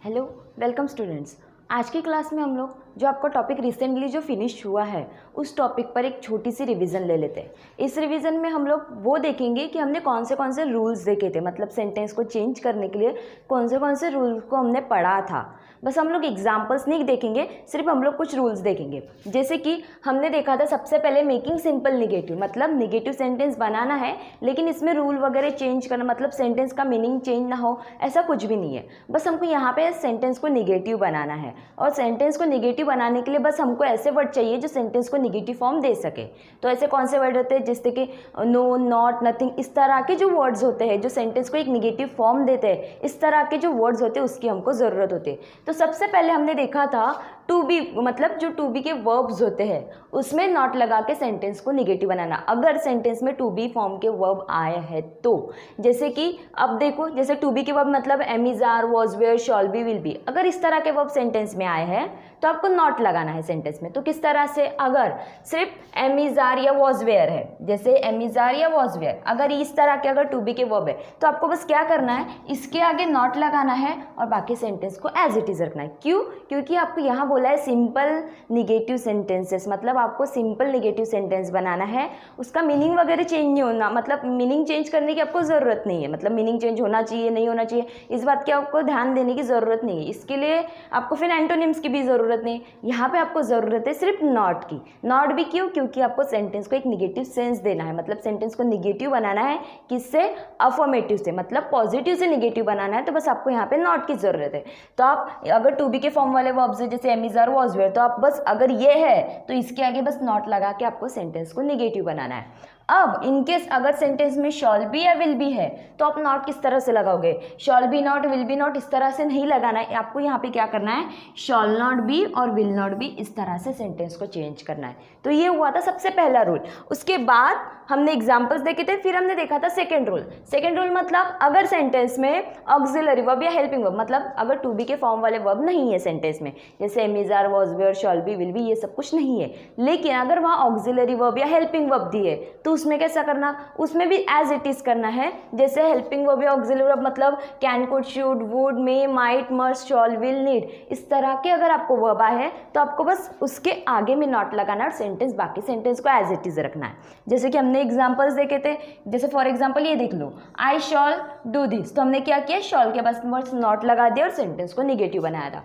Hello, welcome students. आज की class में हम लोग जो आपका टॉपिक रिसेंटली जो फिनिश हुआ है उस टॉपिक पर एक छोटी सी रिवीजन ले लेते हैं। इस रिवीजन में हम लोग वो देखेंगे कि हमने कौन से रूल्स देखे थे, मतलब सेंटेंस को चेंज करने के लिए कौन से रूल्स को हमने पढ़ा था। बस हम लोग एग्जाम्पल्स नहीं देखेंगे, सिर्फ हम लोग कुछ रूल्स देखेंगे। जैसे कि हमने देखा था सबसे पहले मेकिंग सिंपल निगेटिव, मतलब निगेटिव सेंटेंस बनाना है लेकिन इसमें रूल वगैरह चेंज करना, मतलब सेंटेंस का मीनिंग चेंज ना हो, ऐसा कुछ भी नहीं है। बस हमको यहाँ पे सेंटेंस को निगेटिव बनाना है और सेंटेंस को निगेटिव बनाने के लिए बस हमको ऐसे वर्ड चाहिए जो सेंटेंस को निगेटिव फॉर्म दे सके। तो ऐसे कौन से वर्ड होते हैं, जैसे कि नो, नॉट, नथिंग, इस तरह के जो वर्ड्स होते हैं जो सेंटेंस को एक निगेटिव फॉर्म देते हैं, इस तरह के जो वर्ड्स होते हैं उसकी हमको ज़रूरत होती है। तो सबसे पहले हमने देखा था टू बी, मतलब जो टू बी के वर्ब्स होते हैं उसमें नॉट लगा के सेंटेंस को निगेटिव बनाना, अगर सेंटेंस में टू बी फॉर्म के वर्ब आए हैं तो। जैसे कि अब देखो, जैसे टू बी के वर्ब मतलब am is, are, was, were, shall be, will be, अगर इस तरह के वर्ब सेंटेंस में आए हैं तो आपको नॉट लगाना है सेंटेंस में। तो किस तरह से, अगर सिर्फ एम इज, आर या वॉज, वेयर है, जैसे एम इज, आर या वॉज, वेयर, अगर इस तरह के अगर टू बी के वर्ब है तो आपको बस क्या करना है, इसके आगे नॉट लगाना है और बाकी सेंटेंस को एज इट इज रखना है। क्यों? क्योंकि आपको यहाँ बोला है सिंपल निगेटिव सेंटेंसेस, मतलब आपको सिंपल निगेटिव सेंटेंस बनाना है, उसका मीनिंग वगैरह चेंज नहीं होना, मतलब मीनिंग चेंज करने की आपको ज़रूरत नहीं है, मतलब मीनिंग चेंज होना चाहिए नहीं होना चाहिए इस बात की आपको ध्यान देने की ज़रूरत नहीं है। इसके लिए आपको फिर एंटोनिम्स की भी ज़रूरत नहीं, यहाँ पे आपको ज़रूरत है सिर्फ नॉट की। नॉट भी क्यों? क्योंकि आपको सेंटेंस को एक निगेटिव सेंस देना है, मतलब सेंटेंस को निगेटिव बनाना है, किससे? अफर्मेटिव से, मतलब पॉजिटिव से निगेटिव बनाना है, तो बस आपको यहाँ पे नॉट की ज़रूरत है। तो आप अगर टू बी के फॉर्म वाले वर्ब्स है जैसे am is, are, was, were, तो आप बस अगर ये है तो इसके आगे बस नॉट लगा के आपको सेंटेंस को निगेटिव बनाना है। अब इनकेस अगर सेंटेंस में शॉल बी या विल बी है तो आप नॉट किस तरह से लगाओगे? Shawl B not, will be not, इस तरह से नहीं लगाना है, आपको यहाँ पे क्या करना है, शॉल नॉट बी और विल नॉट बी, इस तरह से सेंटेंस को चेंज करना है। तो ये हुआ था सबसे पहला रूल। उसके बाद हमने एग्जाम्पल्स देखे थे, फिर हमने देखा था सेकेंड रूल। सेकेंड रूल मतलब अगर सेंटेंस में ऑक्सिलरी वर्ब या हेल्पिंग वर्ब, मतलब अगर टू बी के फॉर्म वाले वर्ब नहीं है सेंटेंस में, जैसे am is, are, was, were, shall be, will be, ये सब कुछ नहीं है, लेकिन अगर वहाँ ऑक्सिलरी वर्ब या हेल्पिंग वर्ब दी है तो उसमें कैसा करना, उसमें भी एज इट इज करना है। जैसे हेल्पिंग वर्ब या ऑक्सिलरी वर्ब मतलब can, could, should, would, may, might, must, shawl, will, need, इस तरह के अगर आपको वर्ब आए हैं तो आपको बस उसके आगे में नॉट लगाना और सेंटेंस, बाकी सेंटेंस को एज इट इज रखना है। जैसे कि हमने एग्जांपल्स देखे थे, जैसे फॉर एग्जांपल ये देख लो, आई शॉल डू दिस, तो हमने क्या किया, शॉल के बस नॉट लगा दिया और सेंटेंस को निगेटिव बनाया था।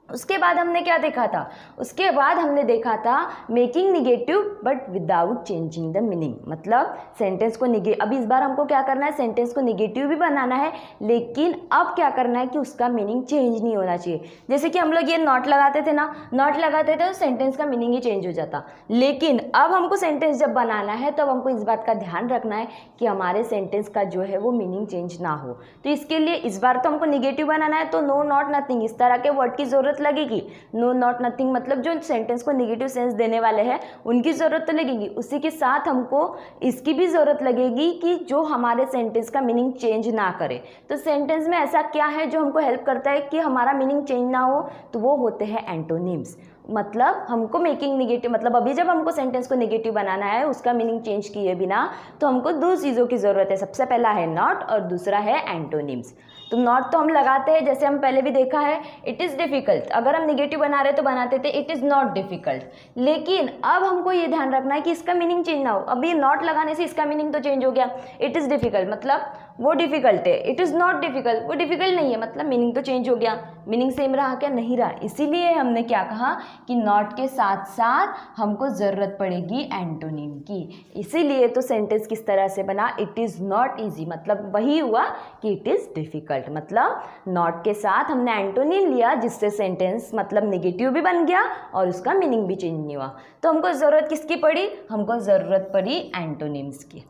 उसके बाद हमने क्या देखा था, उसके बाद हमने देखा था making negative but without changing the meaning, मतलब सेंटेंस को अब इस बार हमको क्या करना है, सेंटेंस को निगेटिव भी बनाना है लेकिन अब क्या करना है कि उसका मीनिंग चेंज नहीं होना चाहिए। जैसे कि हम लोग ये नॉट लगाते थे ना, नॉट लगाते थे तो सेंटेंस का मीनिंग ही चेंज हो जाता, लेकिन अब हमको सेंटेंस जब बनाना है तब हमको इस बात का ध्यान रखना है कि हमारे सेंटेंस का जो है वो मीनिंग चेंज ना हो। तो इसके लिए इस बार तो हमको निगेटिव बनाना है, तो नो, नॉट, नथिंग, इस तरह के वर्ड की जरूरत लगेगी। नो, नॉट, नथिंग मतलब जो सेंटेंस को नेगेटिव सेंस देने वाले हैं उनकी जरूरत तो लगेगी, उसी के साथ हमको इसकी भी जरूरत लगेगी कि जो हमारे सेंटेंस का मीनिंग चेंज ना करे। तो सेंटेंस में ऐसा क्या है जो हमको हेल्प करता है कि हमारा मीनिंग चेंज ना हो, तो वो होते हैं एंटोनिम्स। मतलब हमको मेकिंग निगेटिव, मतलब अभी जब हमको सेंटेंस को नेगेटिव बनाना है उसका मीनिंग चेंज किए बिना, तो हमको दो चीज़ों की ज़रूरत है, सबसे पहला है नॉट और दूसरा है एंटोनिम्स। तो नॉट तो हम लगाते हैं, जैसे हम पहले भी देखा है, इट इज़ डिफ़िकल्ट, अगर हम निगेटिव बना रहे तो बनाते थे इट इज़ नॉट डिफ़िकल्ट, लेकिन अब हमको ये ध्यान रखना है कि इसका मीनिंग चेंज ना हो। अभी नॉट लगाने से इसका मीनिंग तो चेंज हो गया, इट इज़ डिफ़िकल्ट मतलब वो डिफ़िकल्ट है, इट इज़ नॉट डिफ़िकल्ट वो डिफ़िकल्ट नहीं है, मतलब मीनिंग तो चेंज हो गया। मीनिंग सेम रहा क्या? नहीं रहा। इसीलिए हमने क्या कहा कि नॉट के साथ साथ हमको ज़रूरत पड़ेगी एंटोनिम की। इसीलिए तो सेंटेंस किस तरह से बना, इट इज़ नॉट ईजी, मतलब वही हुआ कि इट इज़ डिफ़िकल्ट, मतलब नॉट के साथ हमने एंटोनिम लिया जिससे सेंटेंस मतलब निगेटिव भी बन गया और उसका मीनिंग भी चेंज नहीं हुआ। तो हमको ज़रूरत किसकी पड़ी? हमको ज़रूरत पड़ी एंटोनिम्स की।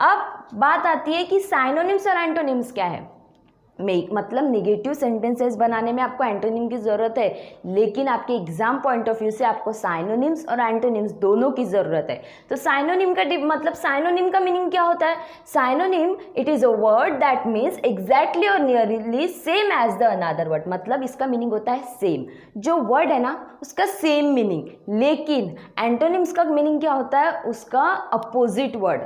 अब बात आती है कि साइनोनिम्स और एंटोनिम्स क्या है। मतलब निगेटिव सेंटेंसेस बनाने में आपको एंटोनिम की ज़रूरत है, लेकिन आपके एग्जाम पॉइंट ऑफ व्यू से आपको साइनोनिम्स और एंटोनिम्स दोनों की ज़रूरत है। तो साइनोनिम का मतलब साइनोनिम का मीनिंग क्या होता है? Synonym it is a word that means exactly और nearly same as the another word, मतलब इसका मीनिंग होता है सेम, जो वर्ड है ना उसका सेम मीनिंग। लेकिन एंटोनिम्स का मीनिंग क्या होता है? उसका अपोजिट वर्ड।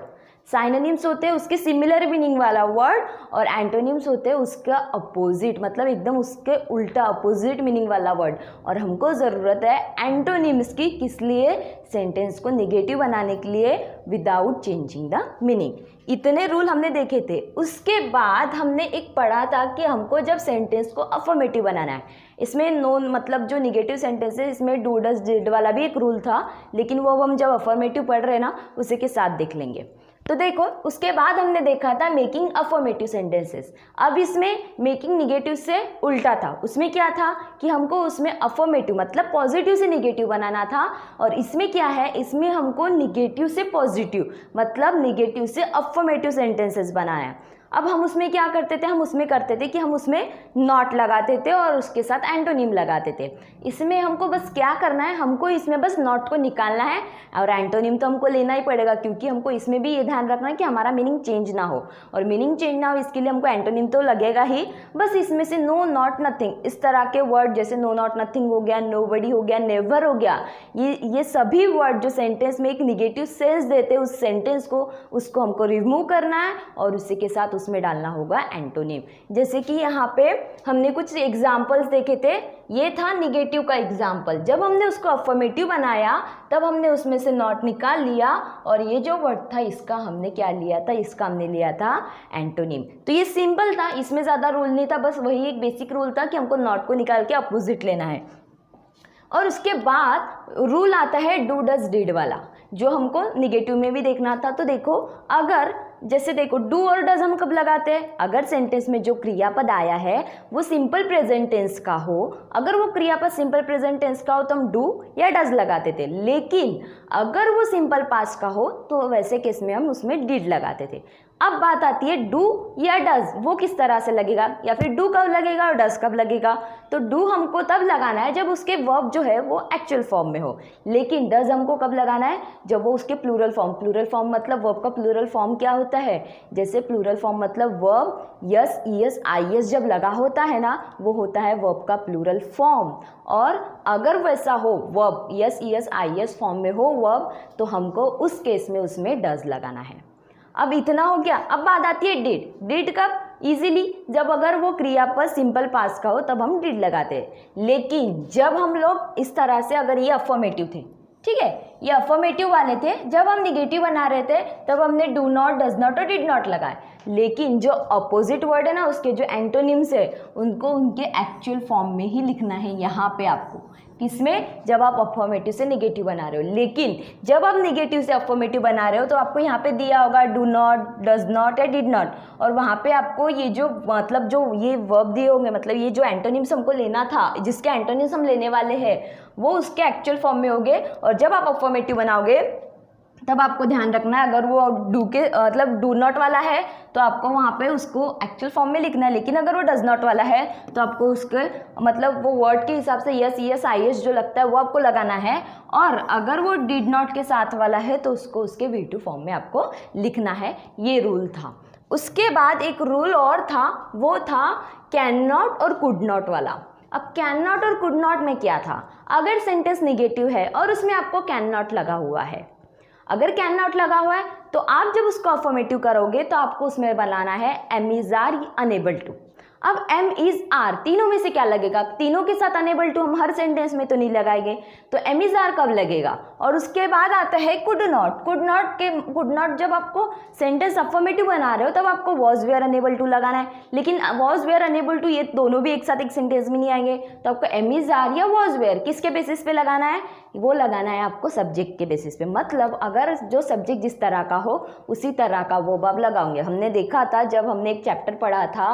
साइनोनिम्स होते हैं उसके सिमिलर मीनिंग वाला वर्ड, और एंटोनिम्स होते हैं उसका अपोजिट, मतलब एकदम उसके उल्टा अपोजिट मीनिंग वाला वर्ड। और हमको ज़रूरत है एंटोनिम्स की, किस लिए? सेंटेंस को निगेटिव बनाने के लिए, विदाउट चेंजिंग द मीनिंग। इतने रूल हमने देखे थे। उसके बाद हमने एक पढ़ा था कि हमको जब सेंटेंस को अफर्मेटिव बनाना है, इसमें नॉन मतलब जो निगेटिव सेंटेंस है इसमें डू डज डिड वाला भी एक रूल था, लेकिन वो हम जब अफर्मेटिव पढ़ रहे हैं ना उसी के साथ देख लेंगे। तो देखो उसके बाद हमने देखा था मेकिंग अफर्मेटिव सेंटेंसेस। अब इसमें मेकिंग निगेटिव से उल्टा था। उसमें क्या था कि हमको उसमें अफर्मेटिव मतलब पॉजिटिव से निगेटिव बनाना था, और इसमें क्या है, इसमें हमको निगेटिव से पॉजिटिव मतलब निगेटिव से अफर्मेटिव सेंटेंसेस बनाना है। अब हम उसमें क्या करते थे, हम उसमें करते थे कि हम उसमें नॉट लगाते थे और उसके साथ एंटोनिम लगाते थे। इसमें हमको बस क्या करना है, हमको इसमें बस नॉट को निकालना है, और एंटोनिम तो हमको लेना ही पड़ेगा, क्योंकि हमको इसमें भी ये ध्यान रखना है कि हमारा मीनिंग चेंज ना हो, और मीनिंग चेंज ना हो इसके लिए हमको एंटोनिम तो लगेगा ही। बस इसमें से नो नॉट नथिंग इस तरह के वर्ड, जैसे नो नॉट नथिंग हो गया, नोबडी हो गया, नेवर हो गया, ये सभी वर्ड जो सेंटेंस में एक निगेटिव सेंस देते हैं उस सेंटेंस को, उसको हमको रिमूव करना है और उसी के साथ उसमें डालना होगा एंटोनिम। जैसे कि यहाँ पे हमने कुछ एग्जाम्पल्स देखे थे, ये था निगेटिव का एग्जाम्पल। जब हमने उसको अफर्मेटिव बनाया तब हमने उसमें से नॉट निकाल लिया, और ये जो वर्ड था इसका हमने क्या लिया था, इसका हमने लिया था एंटोनिम। तो ये सिंपल था, इसमें ज़्यादा रूल नहीं था, बस वही एक बेसिक रूल था कि हमको नॉट को निकाल के अपोजिट लेना है। और उसके बाद रूल आता है डू डज डिड वाला, जो हमको निगेटिव में भी देखना था। तो देखो अगर जैसे देखो डू और डज हम कब लगाते हैं, अगर सेंटेंस में जो क्रियापद आया है वो सिंपल प्रेजेंट टेंस का हो, अगर वो क्रियापद सिंपल प्रेजेंट टेंस का हो तो हम डू या डज लगाते थे, लेकिन अगर वो सिंपल पास्ट का हो तो वैसे केस में हम उसमें डिड लगाते थे। अब बात आती है डू या डज, वो किस तरह से लगेगा, या फिर डू कब लगेगा और डज कब लगेगा। तो डू हमको तब लगाना है जब उसके वर्ब जो है वो एक्चुअल फॉर्म में हो, लेकिन डज हमको कब लगाना है, जब वो उसके प्लूरल फॉर्म मतलब वर्ब का प्लूरल फॉर्म क्या होता है, जैसे प्लूरल फॉर्म मतलब वर्ब यस ईएस आईएस जब लगा होता है ना, वो होता है वर्ब का प्लूरल फॉर्म। और अगर वैसा हो verb s E S I S form में हो वर्ब, तो हमको उस केस में उसमें डज लगाना है। अब इतना हो गया। अब बात आती है डिड। डिड कब, इजीली जब अगर वो क्रियापद सिंपल पास्ट का हो तब हम डिड लगाते हैं, लेकिन जब हम लोग इस तरह से अगर ये अफर्मेटिव थे, ठीक है, ये अफर्मेटिव वाले थे, जब हम निगेटिव बना रहे थे तब हमने डू नॉट डज नॉट और डिड नॉट लगाए, लेकिन जो अपोजिट वर्ड है ना उसके जो एंटोनिम्स है उनको उनके एक्चुअल फॉर्म में ही लिखना है यहाँ पे आपको, किसमें, जब आप अफर्मेटिव से निगेटिव बना रहे हो। लेकिन जब आप निगेटिव से अफर्मेटिव बना रहे हो तो आपको यहाँ पे दिया होगा डू नॉट डज नॉट या डिड नॉट, और वहाँ पे आपको ये जो मतलब जो ये वर्ब दिए होंगे, मतलब ये जो एंटोनिम्स हमको लेना था, जिसके एंटोनिम्स हम लेने वाले हैं वो उसके एक्चुअल फॉर्म में होंगे। और जब आप अफर्मेटिव बनाओगे तब आपको ध्यान रखना है, अगर वो डू के मतलब डू नॉट वाला है तो आपको वहाँ पे उसको एक्चुअल फॉर्म में लिखना है, लेकिन अगर वो डज नॉट वाला है तो आपको उसके मतलब वो वर्ड के हिसाब से यस ईएस आईएस जो लगता है वो आपको लगाना है, और अगर वो डिड नॉट के साथ वाला है तो उसको उसके V2 फॉर्म में आपको लिखना है। ये रूल था। उसके बाद एक रूल और था, वो था कैन नॉट और कुड नॉट वाला। अब कैन नॉट और कुड नॉट में क्या था, अगर सेंटेंस निगेटिव है और उसमें आपको कैन नॉट लगा हुआ है, अगर कैन नॉट लगा हुआ है तो आप जब उसको अफर्मेटिव करोगे तो आपको उसमें बनाना है am is are unable to. अब एम इज आर तीनों में से क्या लगेगा, तीनों के साथ अनेबल टू हम हर सेंटेंस में तो नहीं लगाएंगे, तो एम इज आर कब लगेगा। और उसके बाद आता है कुड नॉट। कुड नॉट जब आपको सेंटेंस अफर्मेटिव बना रहे हो तब आपको वॉज वेयर अनेबल टू लगाना है, लेकिन वॉज वेयर अनेबल टू ये दोनों भी एक साथ एक सेंटेंस में नहीं आएंगे, तो आपको एम इज आर या वॉज वेयर किसके बेसिस पे लगाना है, वो लगाना है आपको सब्जेक्ट के बेसिस पे। मतलब अगर जो सब्जेक्ट जिस तरह का हो उसी तरह का वर्ब आप लगाओगे। हमने देखा था जब हमने एक चैप्टर पढ़ा था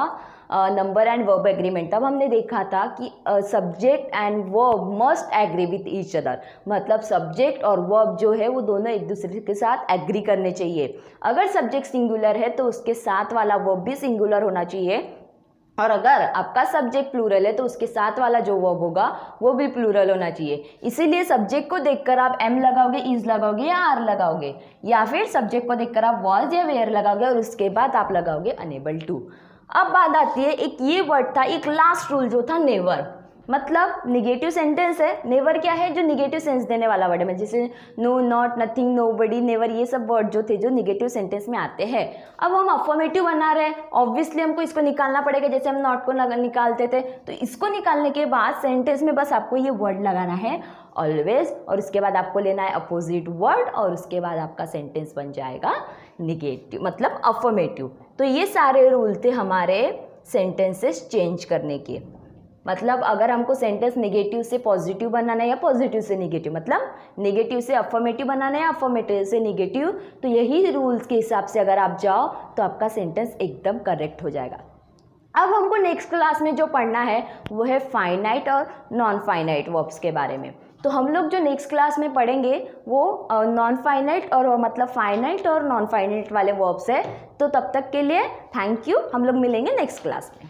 नंबर एंड वर्ब एग्रीमेंट, तब हमने देखा था कि subject and verb must agree with each other, मतलब सब्जेक्ट और वर्ब जो है वो दोनों एक दूसरे के साथ एग्री करने चाहिए। अगर सब्जेक्ट सिंगुलर है तो उसके साथ वाला वर्ब भी सिंगुलर होना चाहिए, और अगर आपका सब्जेक्ट प्लूरल है तो उसके साथ वाला जो वर्ब होगा वो भी प्लूरल होना चाहिए। इसीलिए सब्जेक्ट को देखकर आप एम लगाओगे, इज लगाओगे या आर लगाओगे, या फिर सब्जेक्ट को देखकर आप वॉज या वेयर लगाओगे और उसके बाद आप लगाओगे अनेबल टू। अब बात आती है एक ये वर्ड था, एक लास्ट रूल जो था नेवर। मतलब निगेटिव सेंटेंस है। नेवर क्या है, जो निगेटिव सेंस देने वाला वर्ड है, जैसे no, not, nothing, nobody, never, ये सब वर्ड जो थे जो निगेटिव सेंटेंस में आते हैं। अब हम अफर्मेटिव बना रहे हैं, ऑब्वियसली हमको इसको निकालना पड़ेगा, जैसे हम नॉट को निकालते थे। तो इसको निकालने के बाद सेंटेंस में बस आपको ये वर्ड लगाना है ऑलवेज, और उसके बाद आपको लेना है अपोजिट वर्ड, और उसके बाद आपका सेंटेंस बन जाएगा निगेटिव, मतलब अफर्मेटिव। तो ये सारे रूल थे हमारे सेंटेंसेस चेंज करने के। मतलब अगर हमको सेंटेंस नेगेटिव से पॉजिटिव बनाना है या पॉजिटिव से नेगेटिव, मतलब नेगेटिव से अफर्मेटिव बनाना है या अफर्मेटिव से नेगेटिव, तो यही रूल्स के हिसाब से अगर आप जाओ तो आपका सेंटेंस एकदम करेक्ट हो जाएगा। अब हमको नेक्स्ट क्लास में जो पढ़ना है वो है फाइनाइट और नॉन फाइनाइट वर्ब्स के बारे में। तो हम लोग जो नेक्स्ट क्लास में पढ़ेंगे वो नॉन फाइनाइट और मतलब फाइनाइट और नॉन फाइनाइट वाले वर्ब्स है। तो तब तक के लिए थैंक यू, हम लोग मिलेंगे नेक्स्ट क्लास में।